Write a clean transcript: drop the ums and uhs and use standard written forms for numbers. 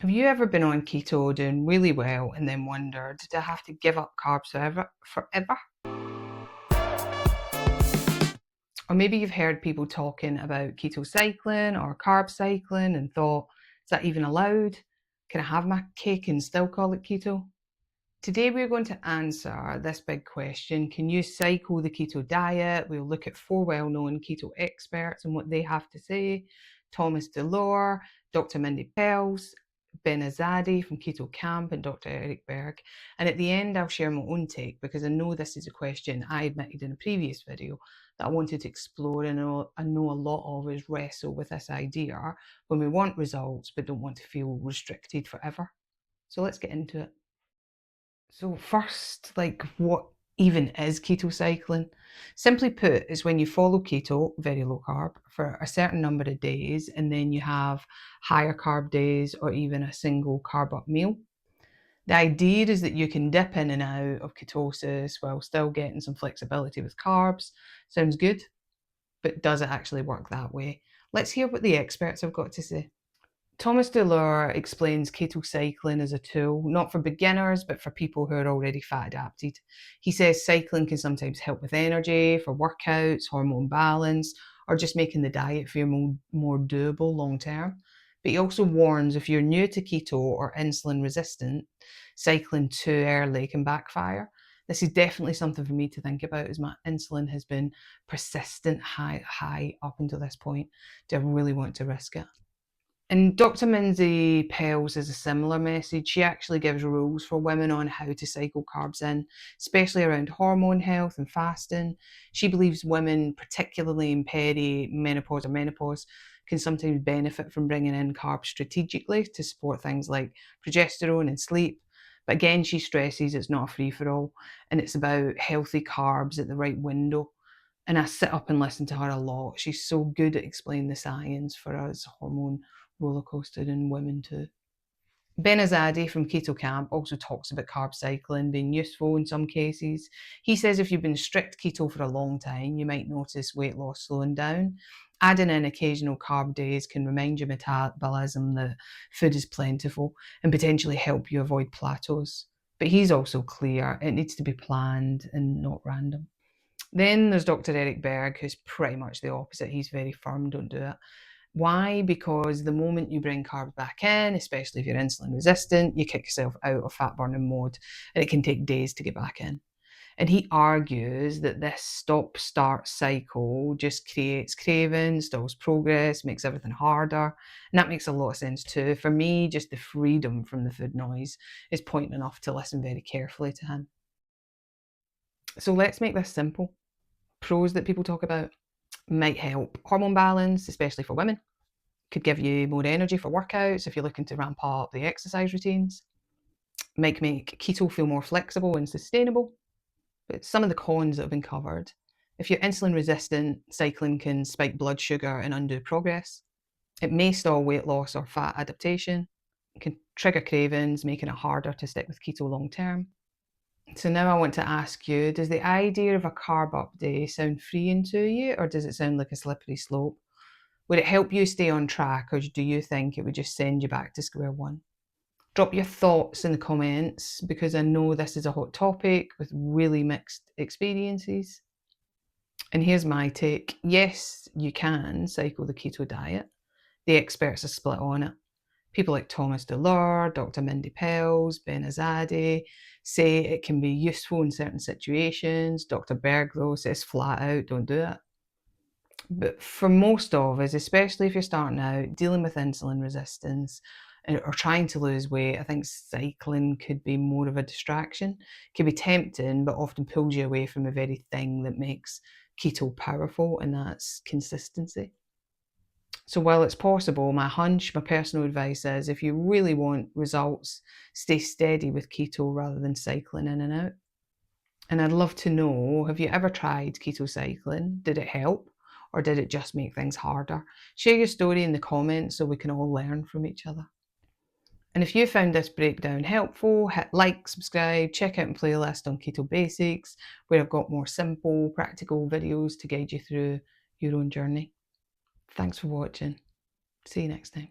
Have you ever been on keto doing really well and then wondered, did I have to give up carbs forever? Or maybe you've heard people talking about keto cycling or carb cycling and thought, is that even allowed? Can I have my cake and still call it keto? Today we're going to answer this big question. Can you cycle the keto diet? We'll look at 4 well-known keto experts and what they have to say. Thomas DeLauer, Dr. Mindy Pelz, Azadi from Keto Kamp, and Dr. Berg. And at the end I'll share my own take because I know this is a question I admitted in a previous video that I wanted to explore, and I know a lot of us wrestle with this idea when we want results but don't want to feel restricted forever. So let's get into it. So first, what even is keto cycling? Simply put, is when you follow keto, very low carb, for a certain number of days, and then you have higher carb days or even a single carb up meal. The idea is that you can dip in and out of ketosis while still getting some flexibility with carbs. Sounds good, but does it actually work that way? Let's hear what the experts have got to say. Thomas DeLauer explains keto cycling as a tool, not for beginners, but for people who are already fat adapted. He says cycling can sometimes help with energy, for workouts, hormone balance, or just making the diet feel more doable long term. But he also warns if you're new to keto or insulin resistant, cycling too early can backfire. This is definitely something for me to think about, as my insulin has been persistent high up until this point. Do I really want to risk it? And Dr. Mindy Pelz has a similar message. She actually gives rules for women on how to cycle carbs in, especially around hormone health and fasting. She believes women, particularly in peri-menopause or menopause, can sometimes benefit from bringing in carbs strategically to support things like progesterone and sleep. But again, she stresses it's not a free-for-all, and it's about healthy carbs at the right window. And I sit up and listen to her a lot. She's so good at explaining the science for us hormone rollercoaster in women too. Azadi from Keto Kamp also talks about carb cycling being useful in some cases. He says if you've been strict keto for a long time, you might notice weight loss slowing down. Adding in occasional carb days can remind your metabolism that food is plentiful and potentially help you avoid plateaus. But he's also clear it needs to be planned and not random. Then there's Dr. Berg, who's pretty much the opposite. He's very firm, don't do it. Why? Because the moment you bring carbs back in, especially if you're insulin resistant, you kick yourself out of fat burning mode, and it can take days to get back in. And he argues that this stop start cycle just creates cravings, stalls progress, makes everything harder. And that makes a lot of sense too. For me, just the freedom from the food noise is point enough to listen very carefully to him. So let's make this simple. Pros that people talk about: might help hormone balance, especially for women. Could give you more energy for workouts if you're looking to ramp up the exercise routines. Might make keto feel more flexible and sustainable. But some of the cons that have been covered: if you're insulin resistant, cycling can spike blood sugar and undo progress. It may stall weight loss or fat adaptation. It can trigger cravings, making it harder to stick with keto long term. So now I want to ask you, does the idea of a carb up day sound freeing to you, or does it sound like a slippery slope? Would it help you stay on track, or do you think it would just send you back to square one? Drop your thoughts in the comments, because I know this is a hot topic with really mixed experiences. And here's my take. Yes, you can cycle the keto diet. The experts are split on it. People like Thomas DeLauer, Dr. Mindy Pelz, Azadi say it can be useful in certain situations. Dr. Berg, though, says flat out, don't do it. But for most of us, especially if you're starting out, dealing with insulin resistance or trying to lose weight, I think cycling could be more of a distraction. It can be tempting, but often pulls you away from the very thing that makes keto powerful, and that's consistency. So while it's possible, my hunch, my personal advice is, if you really want results, stay steady with keto rather than cycling in and out. And I'd love to know, have you ever tried keto cycling? Did it help? Or did it just make things harder? Share your story in the comments so we can all learn from each other. And if you found this breakdown helpful, hit like, subscribe, check out my playlist on Keto Basics, where I've got more simple, practical videos to guide you through your own journey. Thanks for watching. See you next time.